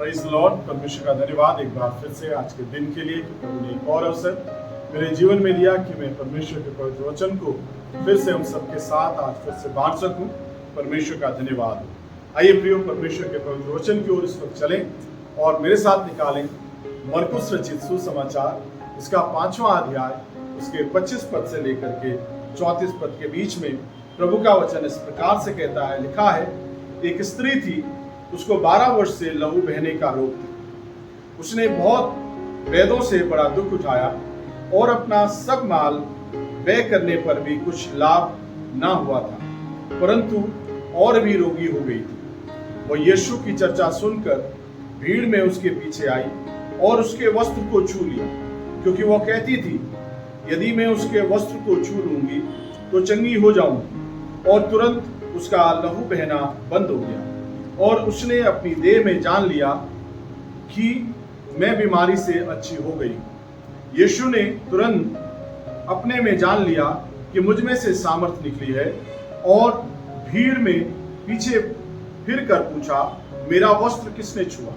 Praise the Lord. परमेश्वर का धन्यवाद एक बार फिर से आज के दिन के लिए कि प्रभु ने एक और अवसर मेरे जीवन में दिया कि मैं परमेश्वर के पवित्र वचन को फिर से हम सबके साथ आज फिर से बांट सकूं। परमेश्वर का धन्यवाद। आइए प्रियो, परमेश्वर के पवित्र वचन की ओर इस वक्त चलें और मेरे साथ निकालें मरकुस रचित सुसमाचार, इसका 5वां अध्याय, उसके 25 पद से लेकर के 34 पद के बीच में प्रभु का वचन इस प्रकार से कहता है। लिखा है, एक स्त्री थी, उसको 12 वर्ष से लहू बहने का रोग था। उसने बहुत वेदों से बड़ा दुख उठाया और अपना सब माल व्यय करने पर भी कुछ लाभ ना हुआ था, परंतु और भी रोगी हो गई थी। वह यीशु की चर्चा सुनकर भीड़ में उसके पीछे आई और उसके वस्त्र को छू लिया, क्योंकि वह कहती थी, यदि मैं उसके वस्त्र को छू लूंगी तो चंगी हो जाऊंगी। और तुरंत उसका लहू बहना बंद हो गया और उसने अपनी देह में जान लिया कि मैं बीमारी से अच्छी हो गई। यीशु ने तुरंत अपने में जान लिया कि मुझ में से सामर्थ निकली है और भीड़ में पीछे फिर कर पूछा, मेरा वस्त्र किसने छुआ?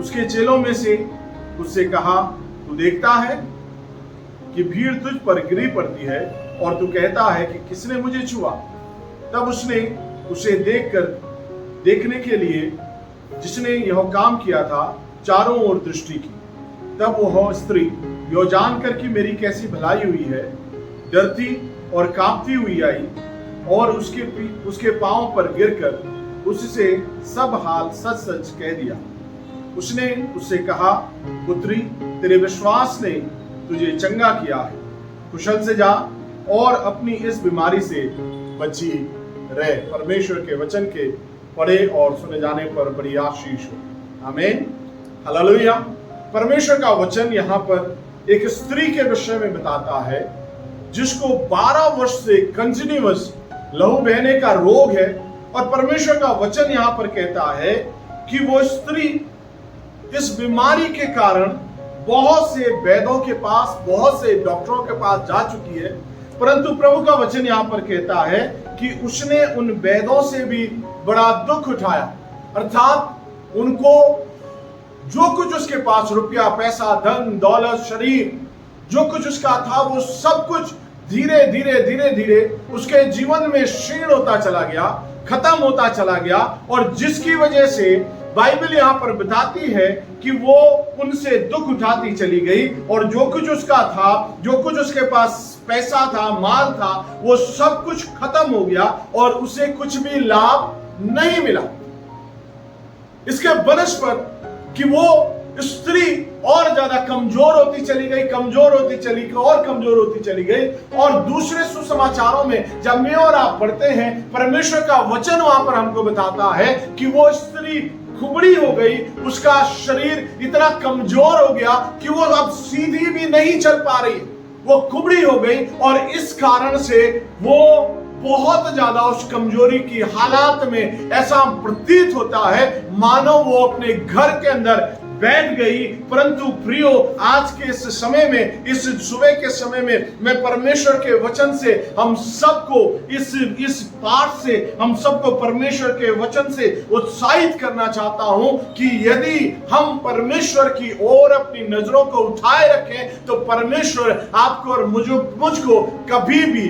उसके चेलों में से उससे कहा, तू देखता है कि भीड़ तुझ पर गिरी पड़ती है और तू कहता है कि किसने मुझे छुआ? तब उसने उसे देखने के लिए जिसने यह काम किया था चारों ओर दृष्टि की। तब वह स्त्री यह जानकर कि मेरी कैसी भलाई हुई है, डरती और कांपती हुई आई और उसके पांव पर गिरकर उससे सब हाल सच सच कह दिया। उसने उससे कहा, पुत्री, तेरे विश्वास ने तुझे चंगा किया है, कुशल से जा और अपनी इस बीमारी से बची रहे। परमेश्वर के वचन के पढ़े और सुने जाने पर बड़ी आशीष हो। आमीन, हालेलुया। परमेश्वर का वचन यहाँ पर एक स्त्री के विषय में बताता है जिसको 12 वर्ष से कंटिन्यूअस लहू बहने का रोग है। और परमेश्वर का वचन यहाँ पर कहता है कि वो स्त्री इस बीमारी के कारण बहुत से वैद्यों के पास, बहुत से डॉक्टरों के पास जा चुकी है, परंतु प्रभु का वचन यहाँ पर कहता है कि उसने उन वैद्यों से भी बड़ा दुख उठाया। अर्थात उनको जो कुछ उसके पास, रुपया, पैसा, धन दौलत, शरीर, जो कुछ उसका था, वो सब कुछ धीरे धीरे उसके जीवन में क्षीण होता चला गया, खत्म होता चला गया। और जिसकी वजह से बाइबल यहाँ पर बताती है कि वो उनसे दुख उठाती चली गई और जो कुछ उसका था, जो कुछ उसके पास पैसा था, माल था, वो सब कुछ खत्म हो गया और उसे कुछ भी लाभ नहीं मिला। इसके बनस्पत कि वो स्त्री और ज्यादा कमजोर होती चली गई, कमजोर होती चली गई। और दूसरे सुसमाचारों में जब मैं और आप पढ़ते हैं, परमेश्वर का वचन वहां पर हमको बताता है कि वो स्त्री खुबड़ी हो गई, उसका शरीर इतना कमजोर हो गया कि वो अब सीधी भी नहीं चल पा रही, वो खुबड़ी हो गई। और इस कारण से वो बहुत ज्यादा उस कमजोरी की हालात में ऐसा प्रतीत होता है मानो वो अपने घर के अंदर बैठ गई। परंतु प्रियो, आज के इस समय में, इस सुबह के समय में, मैं परमेश्वर के वचन से हम सबको इस पाठ से हम सबको परमेश्वर के वचन से उत्साहित करना चाहता हूं कि यदि हम परमेश्वर की ओर अपनी नजरों को उठाए रखें तो परमेश्वर आपको और मुझको कभी भी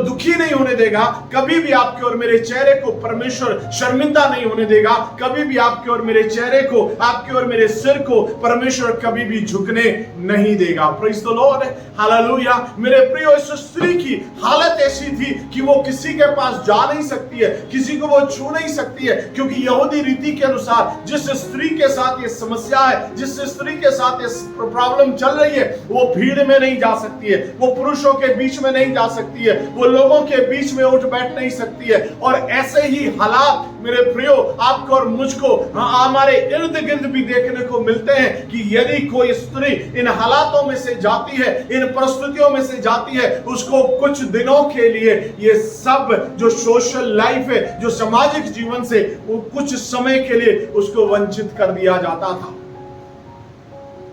दुखी नहीं होने देगा। कभी भी आपके और मेरे चेहरे को परमेश्वर शर्मिंदा नहीं होने देगा। कभी भी आपके और मेरे चेहरे को, आपके और मेरे सिर को परमेश्वर कभी भी झुकने नहीं देगा। Praise the Lord, hallelujah. मेरे प्रियो, इस स्त्री की हालत ऐसी थी कि वो किसी के पास जा नहीं सकती है, किसी को वो छू नहीं सकती है, क्योंकि यहूदी रीति के अनुसार जिस स्त्री के साथ ये समस्या है, जिस स्त्री के साथ ये प्रॉब्लम चल रही है, वो भीड़ में नहीं जा सकती है, वो पुरुषों के बीच में नहीं जा सकती है, वो लोगों के बीच में उठ बैठ नहीं सकती है। और ऐसे ही हालात मेरे प्रियो आपको और मुझको हमारे इर्द गिर्द भी देखने को मिलते हैं कि यदि कोई स्त्री इन हालातों में से जाती है, इन परिस्थितियों में से जाती है, उसको कुछ दिनों के लिए ये सब जो सोशल लाइफ है, जो सामाजिक जीवन से, वो कुछ समय के लिए उसको वंचित कर दिया जाता था।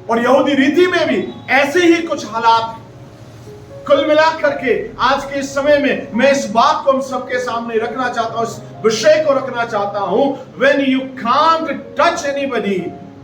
और यहूदी रीति में भी ऐसे ही कुछ हालात कुल मिलाकर के आज के इस समय में मैं इस बात को हम सबके सामने रखना चाहता हूं, इस विषय को रखना चाहता हूं, when you can't touch anybody,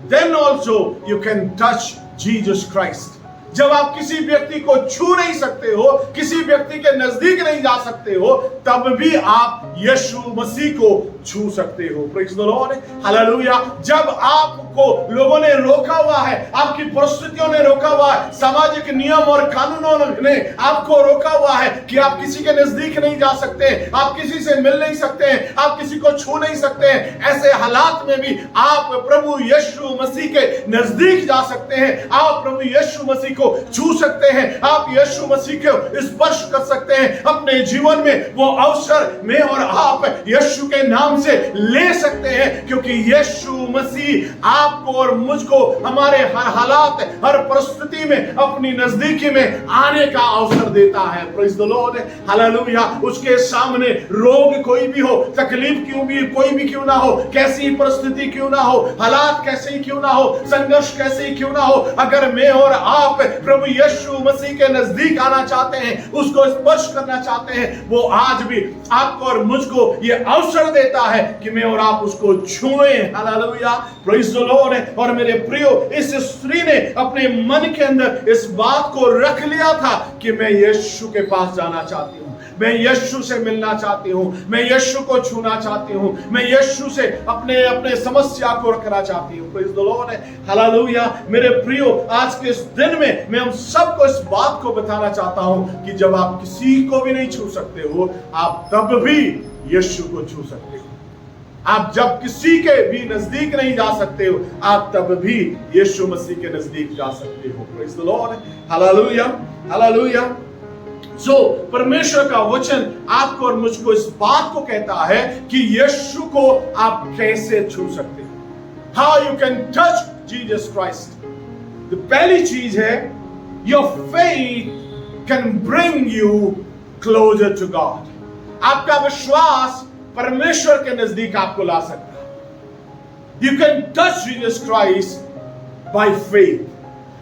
then also you can touch Jesus Christ. जब आप किसी व्यक्ति को छू नहीं सकते हो, किसी व्यक्ति के नजदीक नहीं जा सकते हो, तब भी आप यीशु मसीह को छू सकते हो। Praise the Lord, hallelujah. जब आपको लोगों ने रोका हुआ है, आपकी परिस्थितियों ने रोका हुआ है, सामाजिक नियम और कानूनों ने आपको रोका हुआ है कि आप किसी के नजदीक नहीं जा सकते, आप किसी से मिल नहीं सकते, आप किसी को छू नहीं सकते, ऐसे हालात में भी आप प्रभु यीशु मसीह के नजदीक जा सकते हैं, आप प्रभु यीशु मसीह को छू सकते हैं, आप यीशु मसीह को स्पर्श कर सकते हैं अपने जीवन में। वो अवसर में और आप यीशु के नाम से ले सकते हैं, क्योंकि यीशु मसीह आपको और मुझको हमारे हर हालात, हर परिस्थिति में अपनी नजदीकी में आने का अवसर देता है। Praise the Lord, hallelujah. उसके सामने रोग कोई भी हो, तकलीफ कोई भी क्यों ना हो, कैसी परिस्थिति क्यों ना हो, हालात कैसे ही क्यों ना हो, संघर्ष कैसे ही क्यों ना हो, अगर मैं और आप प्रभु यीशु मसीह के नजदीक आना चाहते हैं, उसको स्पर्श करना चाहते हैं, वो आज भी आपको और मुझको ये अवसर देता है कि मैं और आप उसको छुएं। Hallelujah, praise the lord. और मेरे प्रियो, इस स्त्री ने अपने मन के अंदर इस बात को रख लिया था कि मैं यीशु के पास जाना चाहती हूं, मैं यीशु से मिलना चाहती हूं, मैं यीशु को छूना चाहती हूं, मैं यीशु से अपने समस्या को रखना चाहती हूं। Praise the Lord, hallelujah. मेरे प्रियो, आज के इस दिन में मैं हम सबको इस बात को बताना चाहता हूं कि जब आप किसी को भी नहीं छू सकते हो, आप तब भी यीशु को छू सकते हो। आप जब किसी के भी नजदीक नहीं जा सकते हो, आप तब भी यीशु मसीह के नजदीक जा सकते हो। Praise the Lord, hallelujah, hallelujah. परमेश्वर का वचन आपको और मुझको इस बात को कहता है कि यीशु को आप कैसे छू सकते हो। How you can touch Jesus Christ. तो पहली चीज है, your faith can bring you closer to God. आपका विश्वास परमेश्वर के नजदीक आपको ला सकता है। You can touch Jesus Christ by faith.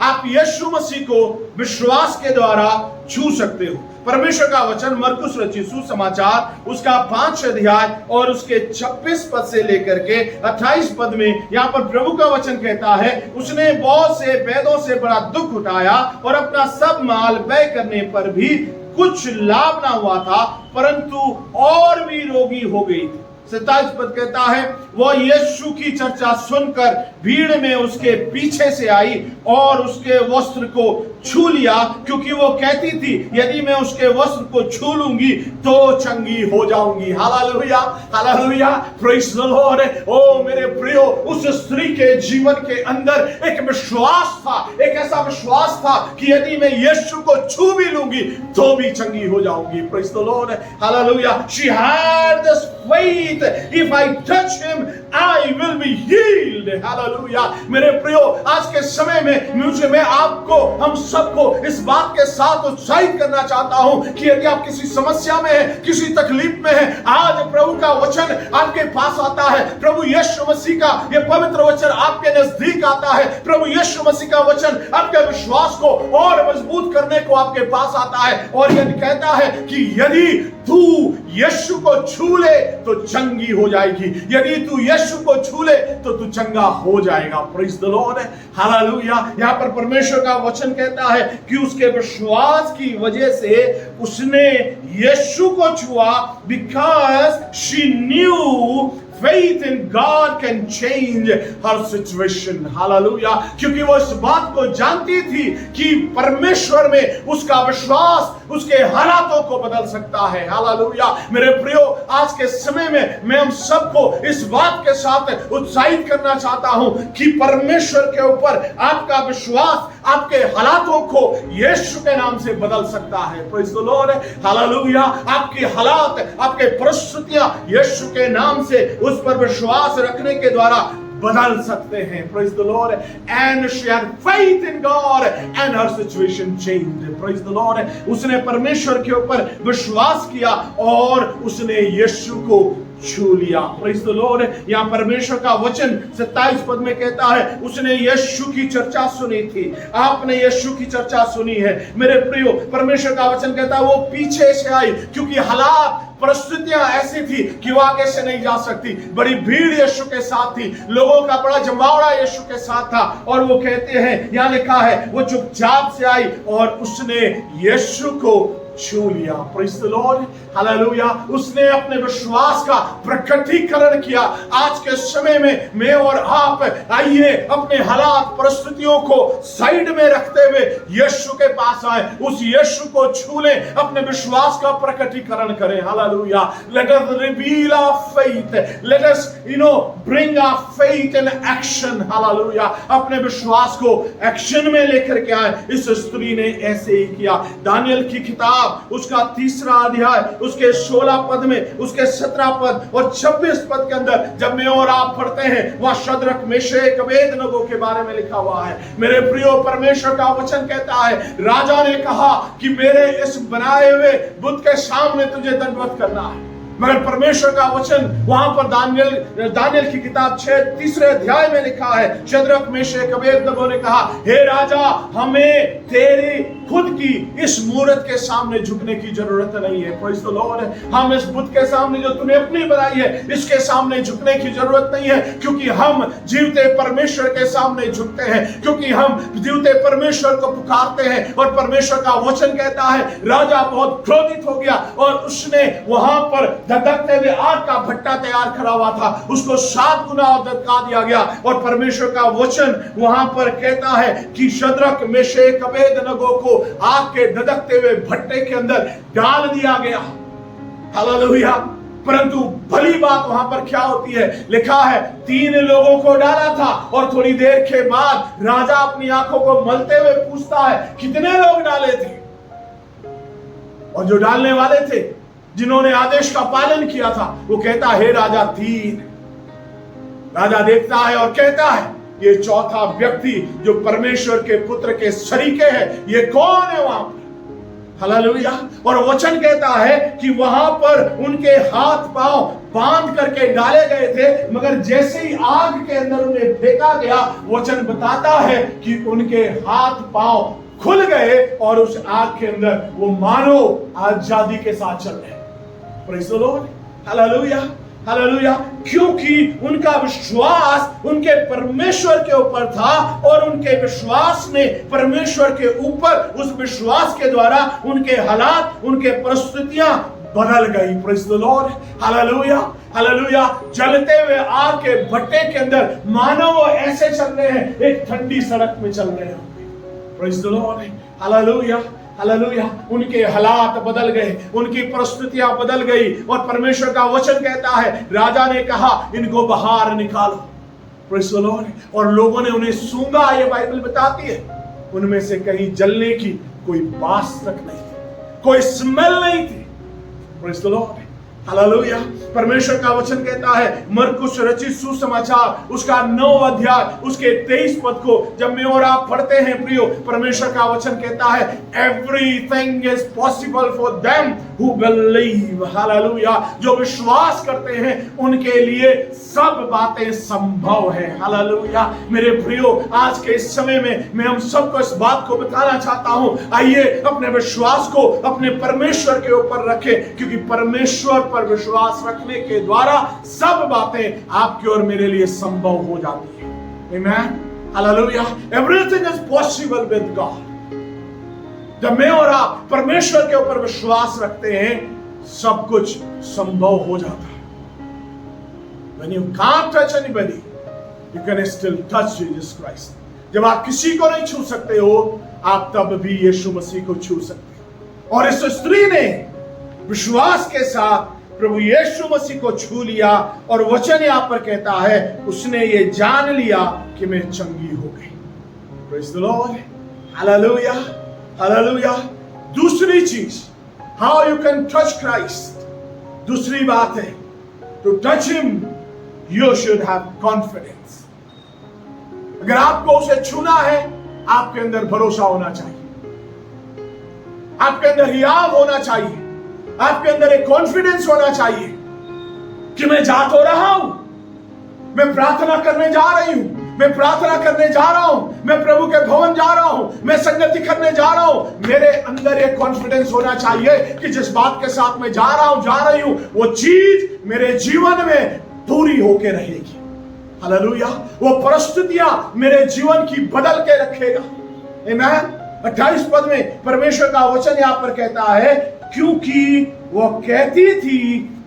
आप यीशु मसीह को विश्वास के द्वारा छू सकते हो। परमेश्वर का वचन मरकुस रचित सुसमाचार उसका 5 अध्याय और उसके 26 पद से लेकर के 28 पद में यहाँ पर प्रभु का वचन कहता है, उसने बहुत से वेदों से बड़ा दुख उठाया और अपना सब माल व्यय करने पर भी कुछ लाभ ना हुआ था, परंतु और भी रोगी हो गई थी। 27 पद कहता है, वो यीशु की चर्चा सुनकर भीड़ में उसके पीछे से आई और उसके वस्त्र को छू लिया, क्योंकि वो कहती थी, यदि मैं उसके वस्त्र को छू लूंगी तो चंगी हो जाऊंगी। Hallelujah, hallelujah, praise the lord. ओ मेरे प्रियो, उस स्त्री के जीवन के अंदर एक विश्वास था, एक ऐसा विश्वास था कि यदि मैं यीशु को छू भी लूंगी तो भी चंगी हो जाऊंगी। Praise the Lord, hallelujah. She had this faith, if I touch him I will be healed. Hallelujah. मेरे प्रियो, आज के समय में मैं आपको, हम सबको इस बात के साथ उत्साहित करना चाहता हूं कि यदि आप किसी समस्या में हैं, किसी तकलीफ में हैं, आज प्रभु का वचन आपके पास आता है, प्रभु यीशु मसीह का ये पवित्र वचन आपके नजदीक आता है, प्रभु यीशु मसीह का वचन आपके विश्वास को और मजबूत करने को आपके पास आता है और यह कहता है कि यदि तू यीशु को छू ले तो चंगी हो जाएगी, यदि तू यीशु को छू ले तो तू चंगा हो जाएगा। Praise the Lord, hallelujah. यहाँ पर परमेश्वर का वचन कहता है कि उसके विश्वास की वजह से उसने यीशु को छुआ, because she knew faith in God can change her situation. Hallelujah. क्योंकि वो इस बात को जानती थी कि परमेश्वर में उसका विश्वास उसके हालातों को बदल सकता है। हालेलुया। मेरे प्रियो, आज के समय में मैं हम सबको इस बात के साथ उत्साहित करना चाहता हूं कि परमेश्वर के ऊपर आपका विश्वास आपके हालातों को यीशु के नाम से बदल सकता है। Praise the Lord, hallelujah. आपके हालात, आपके परिस्थितियां यीशु के नाम से उस पर विश्वास रखने के द्वारा बदल सकते हैं। Praise the Lord. And she had faith in God and her situation changed. Praise the Lord. उसने परमेश्वर के ऊपर विश्वास किया और उसने यीशु को छू लिया। Praise the Lord. यहाँ परमेश्वर का वचन 27 पद में कहता है उसने यीशु की चर्चा सुनी थी। आपने यीशु की चर्चा सुनी है मेरे प्रियो। परमेश्वर का वचन कहता है वो पीछे से आई, क्योंकि हालात परिस्थितियां ऐसी थी कि वो आगे से नहीं जा सकती। बड़ी भीड़ यीशु के साथ थी, लोगों का बड़ा जमावड़ा यीशु के साथ था, और वो कहते हैं, यहाँ लिखा है वो चुपचाप से आई और उसने यीशु को छू लिया। Praise the Lord, hallelujah. उसने अपने विश्वास का प्रकटीकरण किया। आज के समय में मैं और आप आइए अपने हालात परिस्थितियों को साइड में रखते हुए यीशु के पास आए, उस यीशु को छू लें, अपने विश्वास का प्रकटीकरण करें। Hallelujah. Let us reveal our faith, let us bring our faith in action. Hallelujah. अपने विश्वास को एक्शन में लेकर के आए। इस स्त्री ने ऐसे ही किया। दानियल की किताब उसका 3रा अध्याय उसके 16 पद में, उसके 17 पद और 26 पद के अंदर जब मैं और आप पढ़ते हैं, वहां शद्रक मेशक अबेदनगो के बारे में लिखा हुआ है। मेरे प्रियो, परमेश्वर का वचन कहता है राजा ने कहा कि मेरे इस बनाए हुए बुत के सामने तुझे दंडवत करना है, मगर परमेश्वर का वचन वहां पर दानियल की किताब 3रे अध्याय में लिखा है, शद्रक मेशक अबेदनगो ने कहा, हे राजा, हमें तेरी खुद की इस मूर्त के सामने झुकने की जरूरत नहीं है। Praise the Lord. हम इस बुत के सामने जो तूने अपनी बनाई है, इसके सामने झुकने की जरूरत नहीं है, क्योंकि हम जीवते परमेश्वर के सामने झुकते हैं, क्योंकि हम जीवते परमेश्वर को पुकारते हैं। और परमेश्वर का वचन कहता है राजा बहुत क्रोधित हो गया और उसने वहां पर धधकते हुए आग का भट्टा तैयार करा हुआ था, उसको 7 गुना और धधका दिया गया। और परमेश्वर का वचन वहां पर कहता है कि शद्रक मेशक अबेदनगो को आग के धधकते हुए भट्टे के अंदर डाल दिया गया। हालेलुया। परंतु भली बात वहां पर क्या होती है, लिखा है 3 लोगों को डाला था और थोड़ी देर के बाद राजा अपनी आंखों को मलते हुए पूछता है कितने लोग डाले थे। और जो डालने वाले थे, जिन्होंने आदेश का पालन किया था, वो कहता है हे राजा 3। राजा देखता है और कहता है ये 4था व्यक्ति जो परमेश्वर के पुत्र के सरीके है, ये कौन है वहां पर? हालेलुया। और वचन कहता है कि वहां पर उनके हाथ पांव बांध करके डाले गए थे, मगर जैसे ही आग के अंदर उन्हें फेंका गया, वचन बताता है कि उनके हाथ पांव खुल गए और उस आग के अंदर वो मानो आजादी के साथ चल रहे। Praise the Lord. Hallelujah, hallelujah. क्योंकि उनका विश्वास उनके परमेश्वर के ऊपर था और उनके विश्वास ने परमेश्वर के ऊपर, उस विश्वास के द्वारा उनके हालात, उनके परिस्थितियां बदल गई। Praise the Lord. Hallelujah, hallelujah. जलते हुए आग के भट्टे के अंदर मानो वो ऐसे चल रहे हैं, एक ठंडी सड़क में चल रहे होंगे। Praise the Lord. Hallelujah, hallelujah. उनके हालात बदल गए, उनकी परिस्थितियां बदल गई और परमेश्वर का वचन कहता है राजा ने कहा इनको बाहर निकालो। Praise the lord. और लोगों ने उन्हें सूंघा, ये बाइबल बताती है, उनमें से कहीं जलने की कोई बास तक नहीं थी, कोई स्मेल नहीं थी। Praise the Lord. हालेलुया। परमेश्वर का वचन कहता है मरकुस रचित सुसमाचार उसका 9 अध्याय उसके 23 पद को जब मैं और आप पढ़ते हैं प्रियो, परमेश्वर का वचन कहता है everything is possible for them who believe. Hallelujah. जो विश्वास करते हैं उनके लिए सब बातें संभव है। हालेलुया। मेरे प्रियो, आज के इस समय में मैं हम सबको इस बात को बताना चाहता हूं, आइए अपने विश्वास को अपने परमेश्वर के ऊपर रखें, क्योंकि परमेश्वर पर विश्वास रखने के द्वारा सब बातें आपकी और मेरे लिए संभव हो जाती है। आमीन। Hallelujah. Everything is possible with God. जब मैं और आप परमेश्वर के ऊपर विश्वास रखते हैं, सब कुछ संभव हो जाता है। When you can't touch anybody, you can still touch Jesus Christ. जब आप किसी को नहीं छू सकते हो, आप तब भी यीशु मसीह को छू सकते हो। और इस स्त्री ने विश्वास के साथ प्रभु यीशु मसीह को छू लिया और वचन यहां पर कहता है उसने ये जान लिया कि मैं चंगी हो गई। Praise the Lord. Hallelujah, hallelujah. दूसरी चीज, how you can touch Christ. दूसरी बात है, to touch him you should have confidence. अगर आपको उसे छूना है, आपके अंदर भरोसा होना चाहिए, आपके अंदर हियाव होना चाहिए, आपके अंदर एक कॉन्फिडेंस होना चाहिए। कि मैं जा तो रहा हूं, मैं प्रार्थना करने जा रही हूं, मैं प्रार्थना करने जा रहा हूं, मैं प्रभु के भवन जा रहा हूं, मैं संगति करने जा रहा हूं। मेरे अंदर एक कॉन्फिडेंस होना चाहिए कि जिस बात के साथ मैं जा रहा हूं, जा रही हूं, वो चीज मेरे जीवन में पूरी होके रहेगी। हालेलुया। वो परिस्थितियां मेरे जीवन की बदल के रखेगा। आमीन। 28 पद में परमेश्वर का वचन यहां पर कहता है, क्योंकि वो कहती थी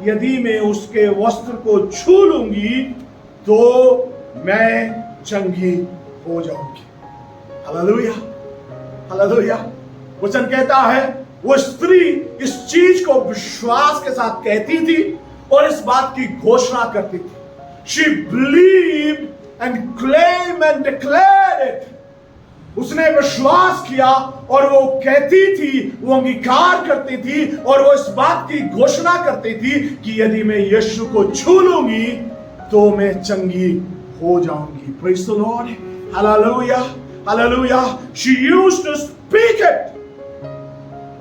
यदि मैं उसके वस्त्र को छू लूंगी तो मैं चंगी हो जाऊंगी। Hallelujah, hallelujah. वचन कहता है वो स्त्री इस चीज को विश्वास के साथ कहती थी और इस बात की घोषणा करती थी। She believed and claimed and declared it. उसने विश्वास किया और वो कहती थी, वो अंगीकार करती थी और वो इस बात की घोषणा करती थी कि यदि मैं यीशु को छू लूंगी तो मैं चंगी हो जाऊंगी। Praise the Lord. Hallelujah. Hallelujah. She used to speak it.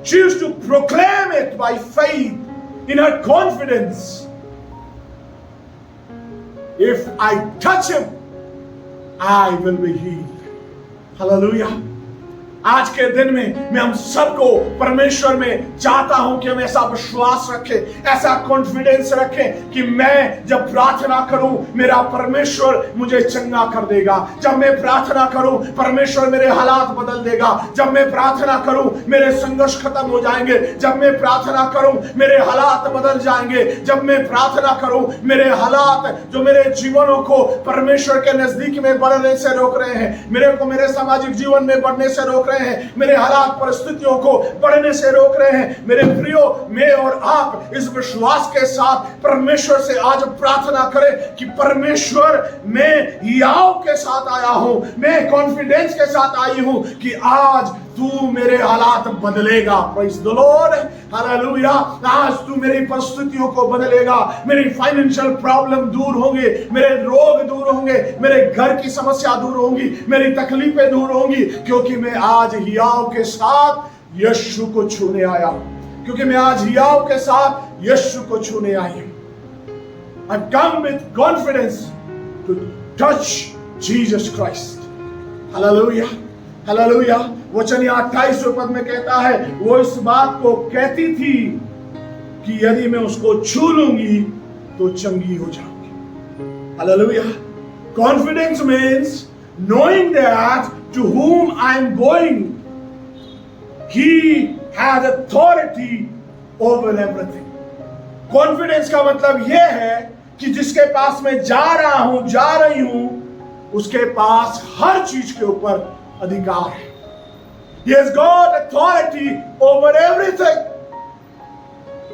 She used to proclaim it by faith in her confidence. If I touch him, I will be healed. Hallelujah. आज के दिन में मैं हम सबको परमेश्वर में चाहता हूं कि हम ऐसा विश्वास रखें, ऐसा कॉन्फिडेंस रखें कि मैं जब प्रार्थना करूं मेरा परमेश्वर मुझे चंगा कर देगा। जब मैं प्रार्थना करूं परमेश्वर मेरे हालात बदल देगा। जब मैं प्रार्थना करूं मेरे संघर्ष खत्म हो जाएंगे। जब मैं प्रार्थना करूं मेरे हालात बदल जाएंगे। जब मैं प्रार्थना करूं मेरे हालात जो मेरे जीवनों को परमेश्वर के नजदीक में बढ़ने से रोक रहे हैं, मेरे को मेरे सामाजिक जीवन में बढ़ने से रोक रहे हैं, मेरे हालात परिस्थितियों को बढ़ने से रोक रहे हैं, मेरे प्रियो मैं और आप इस विश्वास के साथ परमेश्वर से आज प्रार्थना करें कि परमेश्वर मैं हियाव के साथ आया हूं, मैं कॉन्फिडेंस के साथ आई हूं कि आज तू मेरे हालात बदलेगा। Praise the Lord. हालेलुया। आज तू मेरी परिस्थितियों को बदलेगा। मेरी फाइनेंशियल प्रॉब्लम दूर होंगे, मेरे रोग दूर होंगे, मेरे घर की समस्या दूर होंगी, मेरी तकलीफें दूर होंगी, क्योंकि मैं आज हियाव के साथ यीशु को छूने आया हूं। क्योंकि मैं आज हियाव के साथ यीशु को छूने आई हूं। I come with confidence to touch Jesus Christ. Hallelujah. Hallelujah. वचन 28वें पद में कहता है वो इस बात को कहती थी कि यदि मैं उसको छू लूंगी तो चंगी हो जाऊंगी। Hallelujah. Confidence means knowing that to whom I am going he has authority over everything. Confidence का मतलब यह है कि जिसके पास मैं जा रहा हूं, जा रही हूं, उसके पास हर चीज के ऊपर अधिकार है। He has got authority over everything.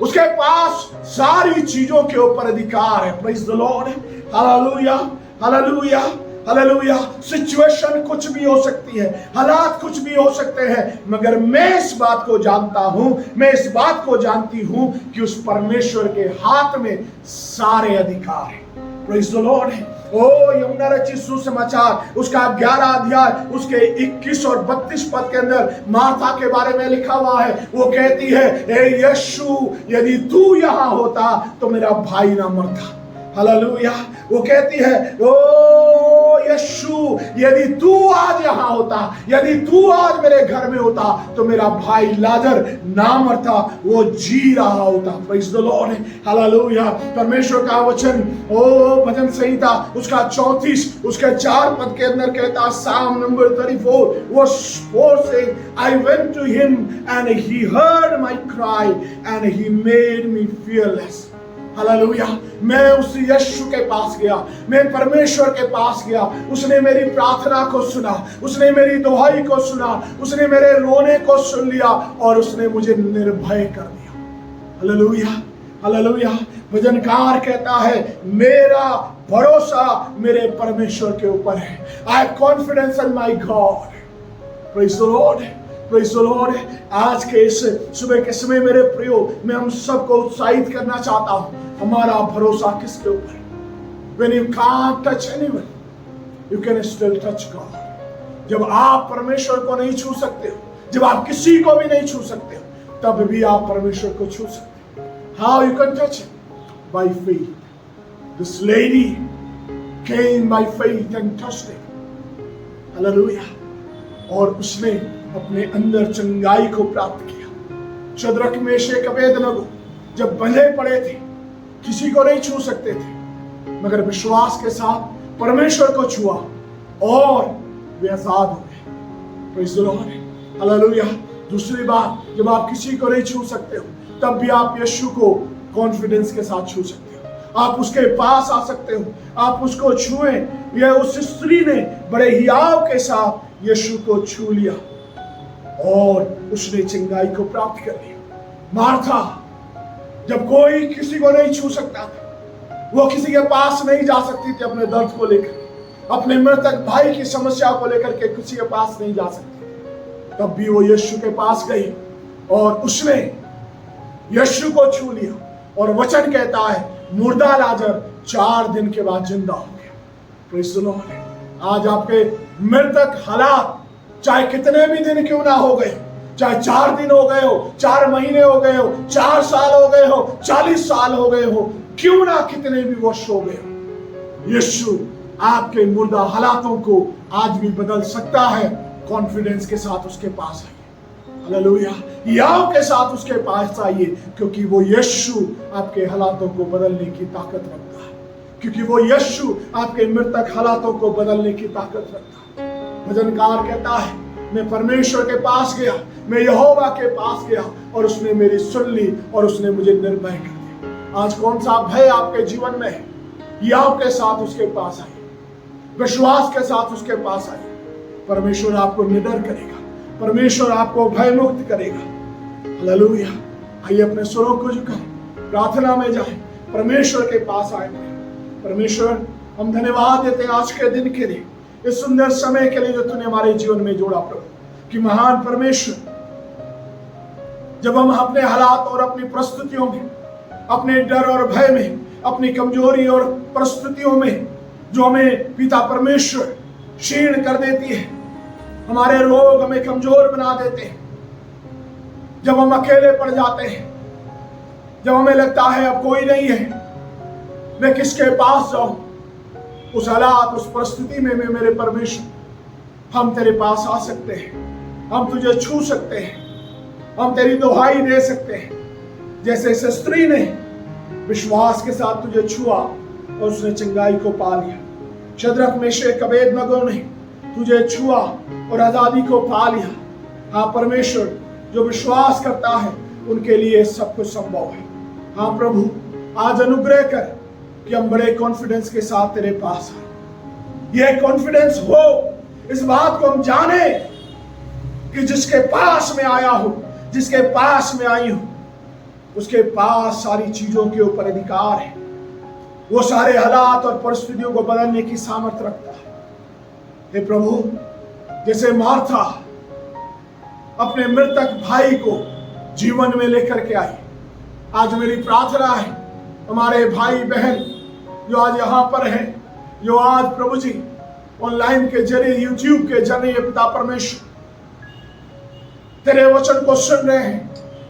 उसके पास सारी चीजों के ऊपर अधिकार है। Praise the Lord. Hallelujah. Hallelujah. Hallelujah. Situation कुछ भी हो सकती है, हालात कुछ भी हो सकते हैं, मगर मैं इस बात को जानता हूं, मैं इस बात को जानती हूं कि उस परमेश्वर के हाथ में सारे अधिकार हैं। Praise the Lord. ओ यूहन्ना रचित सुसमाचार उसका 11 अध्याय उसके 21 और 32 पद के अंदर मार्था के बारे में लिखा हुआ है। वो कहती है, ए यीशु यदि तू यहां होता तो मेरा भाई ना मरता। हालेलुया। वो कहती है, ओ यीशु यदि तू आज यहां होता, यदि तू आज मेरे घर में होता तो मेरा भाई लाजर ना मरता, वो जी रहा होता। Praise the Lord. हालेलुया। परमेश्वर का वचन ओ भजन संहिता उसका 34 उसके 4 पद के अंदर कहता, साम नंबर 34 वर्स 4 से, I went to him and he heard my cry and he made me fearless. Hallelujah. मैं उस यीशु के पास गया, मैं परमेश्वर के पास गया, उसने मेरी प्रार्थना को सुना, उसने मेरी दुहाई को सुना, उसने मेरे रोने को सुन लिया और उसने मुझे निर्भय कर दिया। हालेलुया। हालेलुया। भजनकार कहता है, मेरा भरोसा मेरे परमेश्वर के ऊपर है। I have confidence in my God. Praise the Lord. Praise the Lord. आज के इस सुबह के समय मेरे प्रियो, मैं हम सबको उत्साहित करना चाहता हूं, हमारा भरोसा किसके ऊपर है? When you can't touch anyone, you can still touch God. जब आप परमेश्वर को नहीं छू सकते हो, जब आप किसी को भी नहीं छू सकते हो, तब भी आप परमेश्वर को छू सकते हो। How you can touch him? By faith. This lady came by faith and touched it. Hallelujah. और उसने अपने अंदर चंगाई को प्राप्त किया। शद्रक मेशक अबेदनगो जब बंधे पड़े थे, किसी को नहीं छू सकते थे, मगर विश्वास के साथ परमेश्वर को छुआ और वे आजाद हो गए। Praise the Lord. हालेलुया। दूसरी बात, जब आप किसी को नहीं छू सकते हो, तब भी आप यीशु को कॉन्फिडेंस के साथ छू सकते हो। आप उसके पास आ सकते हो, आप उसको छुएं। यह उस स्त्री ने बड़े हियाव के साथ यीशु को छू लिया और उसने चंगाई को प्राप्त कर लिया। मार्था, जब कोई किसी को नहीं छू सकता था, वो किसी के पास नहीं जा सकती थी अपने दर्द को लेकर, अपने मृतक भाई की समस्या को लेकर के किसी के पास नहीं जा सकती, तब भी वो यीशु के पास गई और उसने यीशु को छू लिया। और वचन कहता है मुर्दा लाजर 4 दिन के बाद जिंदा हो गया। Praise the Lord. आज आपके मृतक हालात चाहे कितने भी दिन क्यों ना हो गए, चाहे 4 दिन हो गए हो, 4 महीने हो गए हो, 4 साल हो गए हो, 40 साल हो गए हो, क्यों ना कितने भी वर्ष हो गए हो, यीशु आपके मुर्दा हालातों को आज भी बदल सकता है। कॉन्फिडेंस के साथ उसके पास आइए। हालेलुया। याव के साथ उसके पास आइए, क्योंकि वो यीशु आपके हालातों को बदलने की ताकत रखता है, क्योंकि वो यीशु आपके मृतक हालातों को बदलने की ताकत रखता है। भजनकार कहता है मैं परमेश्वर के पास गया, मैं यहोवा के पास गया और उसने मेरी सुन ली और उसने मुझे निर्भय कर दिया। आज कौन सा भय आपके जीवन में है, याव के साथ उसके पास आइए, विश्वास के साथ उसके पास आइए। परमेश्वर आपको निडर करेगा, परमेश्वर आपको भय मुक्त करेगा। हालेलुया। आइए अपने स्वरों को झुकाएं, प्रार्थना में जाएं, परमेश्वर के पास आए। परमेश्वर, हम धन्यवाद देते हैं आज के दिन के लिए, इस सुंदर समय के लिए जो तूने हमारे जीवन में जोड़ा प्रभु। कि महान परमेश्वर, जब हम अपने हालात और अपनी परिस्थितियों में, अपने डर और भय में, अपनी कमजोरी और परिस्थितियों में जो हमें पिता परमेश्वर क्षीण कर देती है, हमारे रोग हमें कमजोर बना देते हैं, जब हम अकेले पड़ जाते हैं, जब हमें लगता है अब कोई नहीं है, मैं किसके पास जाऊं, उस हालात उस परिस्थिति में मेरे परमेश्वर, हम तेरे पास आ सकते हैं, हम तुझे छू सकते हैं, हम तेरी दुहाई दे सकते हैं। जैसे इस स्त्री ने विश्वास के साथ तुझे छुआ और उसने चंगाई को पा लिया। शद्रक मेशक अबेदनगो ने तुझे छुआ और आजादी को पा लिया। हाँ परमेश्वर, जो विश्वास करता है उनके लिए सब कुछ संभव है। हाँ प्रभु, आज अनुग्रह कर कि हम बड़े कॉन्फिडेंस के साथ तेरे पास आए। यह कॉन्फिडेंस हो, इस बात को हम जाने कि जिसके पास में आया हूं, जिसके पास में आई हूं, उसके पास सारी चीजों के ऊपर अधिकार है। वो सारे हालात और परिस्थितियों को बदलने की सामर्थ्य रखता है। हे प्रभु, जैसे मार्था अपने मृतक भाई को जीवन में लेकर के आई, आज मेरी प्रार्थना है हमारे भाई बहन जो आज यहाँ पर हैं, जो आज प्रभु जी ऑनलाइन के जरिए, यूट्यूब के जरिए पिता परमेश्वर तेरे वचन को सुन रहे हैं,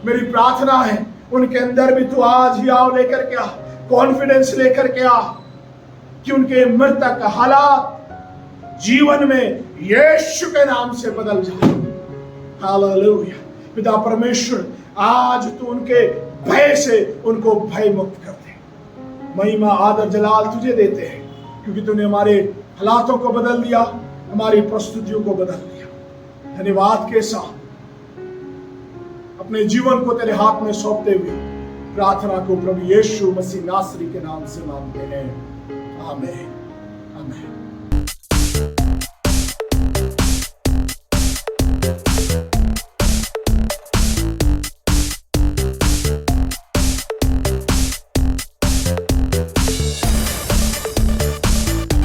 मेरी प्रार्थना है उनके अंदर भी तू आज ही आओ, लेकर के आ, कॉन्फिडेंस लेकर के आ कि उनके मृतक हालात जीवन में यीशु के नाम से बदल जाए। हालेलुया। पिता परमेश्वर, आज तू उनके भय से उनको भय मुक्त कर दे। महिमा आदर जलाल तुझे देते हैं, क्योंकि तूने हमारे हालातों को बदल दिया, हमारी परिस्थितियों को बदल दिया। धन्यवाद के साथ अपने जीवन को तेरे हाथ में सौंपते हुए प्रार्थना को प्रभु यीशु मसीह नासरी के नाम से मांगते हैं। आमीन। आमीन।